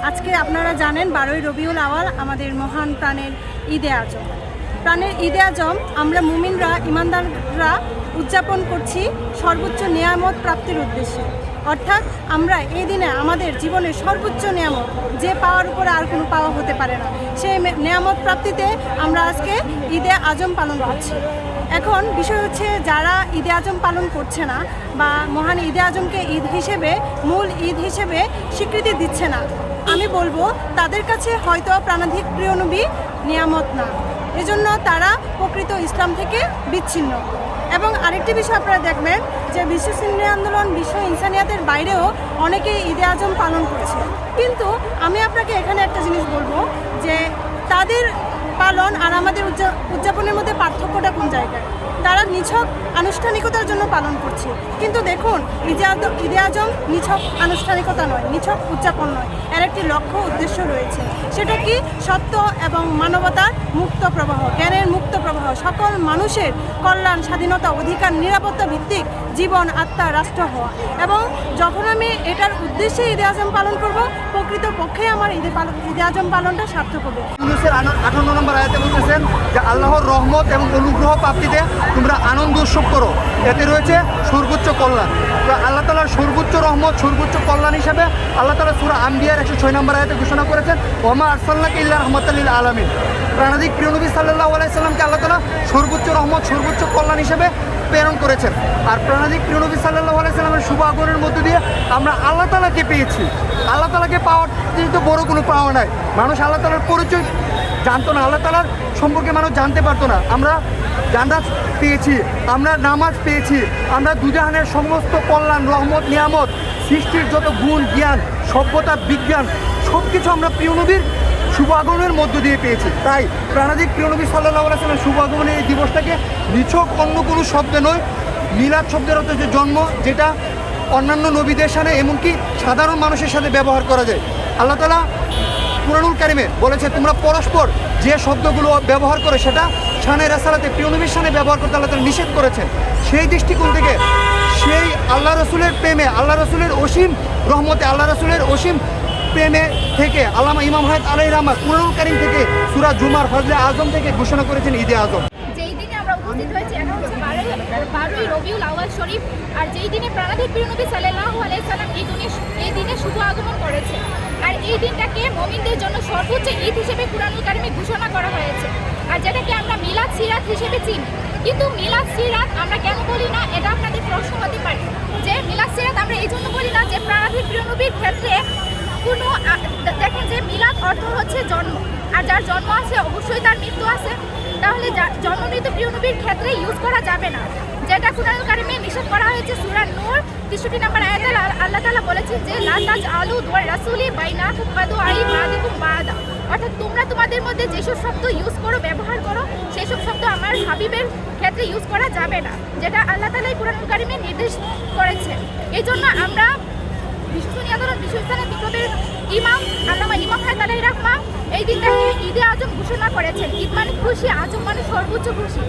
আজকে আপনারা জানেন 12ই রবিউল আওয়াল আমাদের মহান প্রাণের ঈদে আজম। প্রাণের ঈদে আজম আমরা মুমিনরা ইমানদাররা উদযাপন করছি সর্বোচ্চ নেয়ামত প্রাপ্তির উদ্দেশ্যে। অর্থাৎ আমরা এই দিনে আমাদের জীবনের সর্বোচ্চ নেয়ামত যে পাওয়ার উপরে আর কোনো পাওয়া হতে পারে না, সেই নেয়ামত প্রাপ্তিতে আমরা আজকে ঈদে আজম পালন করছি। এখন বিষয় হচ্ছে যারা ঈদে আজম পালন করছে না বা মহান ঈদে আজমকে ঈদ হিসেবে মূল ঈদ হিসেবে স্বীকৃতি দিচ্ছে না, আমি বলবো তাদের কাছে হয়তো প্রাণাধিক প্রিয় নবী নিয়ামত না, এজন্য তারা প্রকৃত ইসলাম থেকে বিচ্ছিন্ন। এবং আরেকটি বিষয় আপনারা দেখবেন যে বিশ্ব সুন্নি আন্দোলন, বিশ্ব ইনসানিয়াতের বাইরেও অনেকেই ঈদে আজম পালন করছে। কিন্তু আমি আপনাকে এখানে একটা জিনিস বলবো যে তাদের পালন আর আমাদের উদযাপনের মধ্যে পার্থক্যটা কোন জায়গায়। তারা নিছক আনুষ্ঠানিকতার জন্য পালন করছে, কিন্তু দেখুন ঈদে আজম নিছক আনুষ্ঠানিকতা নয়, নিছক উদযাপন নয়, এর একটি লক্ষ্য উদ্দেশ্য রয়েছে। সেটা কি? সত্য এবং মানবতার মুক্ত প্রবাহ, জ্ঞানের মুক্ত প্রবাহ, সকল মানুষের কল্যাণ, স্বাধীনতা, অধিকার, নিরাপত্তা ভিত্তিক জীবন, আত্মা, রাষ্ট্র হওয়া। এবং যখন আমি এটার উদ্দেশ্যে ঈদে আজম পালন করব, প্রকৃত পক্ষে আমার ঈদে আজম পালনটা সার্থক হবে। 58 নম্বর আয়াতে বলতেছেন যে আল্লাহর রহমত এবং অনুগ্রহ প্রাপ্তিতে তোমরা আনন্দ উৎসব করো, এতে রয়েছে সর্বোচ্চ কল্যাণ। তো আল্লাহ তাআলার সর্বোচ্চ রহমত, সর্বোচ্চ কল্যাণ হিসেবে আল্লাহ তাআলা সূরা আম্বিয়ার 106 নম্বর আয়াতে ঘোষণা করেছেন ওমা আরসালনাকা ইল্লা রাহমাতাল লিল আলামিন। প্রাণাধিক প্রিয় নবী সাল্লাল্লাহু আলাইহি সাল্লামকে আল্লাহ তাআলা সর্বোচ্চ রহমত, সর্বোচ্চ কল্যাণ হিসেবে প্রেরণ করেছেন। আর প্রাণাধিক প্রিয় নবী সাল্লাল্লাহু আলাইহি সাল্লামের শুভ আগমনের মধ্য দিয়ে আমরা আল্লাহ তাআলাকে পেয়েছি। আল্লাহ তাআলাকে পাওয়ার তো বড় কোনো পাওয়া নাই। মানুষ আল্লাহ তাআলার পরিচয় জানতো না, আল্লাহ তাআলার সম্পর্কে মানুষ জানতে পারতো না। আমরা জান্নাত পেয়েছি, আমরা নামাজ পেয়েছি, আমরা দুজাহানের সমস্ত কল্যাণ, রহমত, নিয়ামত, সৃষ্টির যত গুণ, জ্ঞান, সভ্যতা, বিজ্ঞান সব কিছু আমরা প্রিয় নবীর শুভ আগমনের মধ্য দিয়ে পেয়েছি। তাই প্রাণাধিক প্রিয় নবী সাল্লাল্লাহু আলাইহি সাল্লামের শুভ আগমনের এই দিবসটাকে নিছক অন্য কোনো শব্দে নয়, মিলাদ শব্দের অর্থ যে জন্ম, যেটা অন্যান্য নবীদের সাথে এমনকি সাধারণ মানুষের সাথে ব্যবহার করা যায়। আল্লাহ তাআলা কুরআনুল কারিমে বলেছে তোমরা পরস্পর যে শব্দগুলো ব্যবহার করে সেটা শানে রাসালাতে, প্রিয় নবীর শানে ব্যবহার করতে আল্লাহ তাআলা নিষেধ করেছেন। সেই দৃষ্টিকোণ থেকে সেই আল্লাহ রসুলের প্রেমে, আল্লাহ রসুলের অসীম রহমতে, আল্লাহ রসুলের অসীম প্রেমে থেকে আল্লামা ইমাম হায়াত আলাইহির রহমাত কুরআনুল কারীম থেকে সূরা জুমার ফজলে আজম থেকে ঘোষণা করেছেন ঈদে আজম। যেই দিনে আমরা উপস্থিত হয়েছি এটা হচ্ছে 12ই রবিউল আওয়াল শরীফ, আর যেই দিনে প্রাণাধিক প্রিয় নবী সাল্লাল্লাহু আলাইহি সাল্লাম এই দিনে শুভ আগমন করেছে। আর এই দিনটাকে মুমিনদের জন্য সর্বোচ্চ ঈদ হিসেবে কুরআনুল কারীমে ঘোষণা করা হয়েছে, আর যেটাকে আমরা মিলাদ সিরাত হিসেবে চিনি। কিন্তু মিলাদ সিরাত আমরা কেন বলি না, এটা আপনাদের প্রশ্ন হতে পারে যে মিলাদ সিরাত আমরা এই জন্য বলি না যে প্রাণাধিক প্রিয় নবীর ক্ষেত্রে কোনো, দেখেন যে মিলাদ অর্থ হচ্ছে জন্ম, আর যার জন্ম আছে অবশ্যই তার মৃত্যু আছে। তাহলে জন্ম মৃত্যু প্রিয় নবীর ক্ষেত্রে ইউজ করা যাবে না, যেটা কুরআনুল কারীমে নিষেধ করা হয়েছে। সূরা নূর 63 নম্বর আয়াতে আল্লাহ তাআলা বলেছেন যে লা তাজআলু দুআ রাসূলি বাইনাকুম কাদুআই বাদিকুম বাদা, অর্থাৎ তোমরা তোমাদের মধ্যে যেসব শব্দ ইউজ করো, ব্যবহার করো, সেই সব শব্দ আমার হাবিবের ক্ষেত্রে ইউজ করা যাবে না, যেটা আল্লাহ তাআলা কুরআনুল কারীমে নির্দেশ করেছেন। এই জন্য আমরা বিশ্ব সুন্নি আন্দোলন, বিশ্ব ইসলামের বিপ্লবের ইমাম আল্লামা ইমাম হায়াত আলাইহির রহমাত এই দিনটাকে ঈদে আজম ঘোষণা করেছেন। ঈদ মানে খুশি, আজম মানে সর্বোচ্চ খুশি।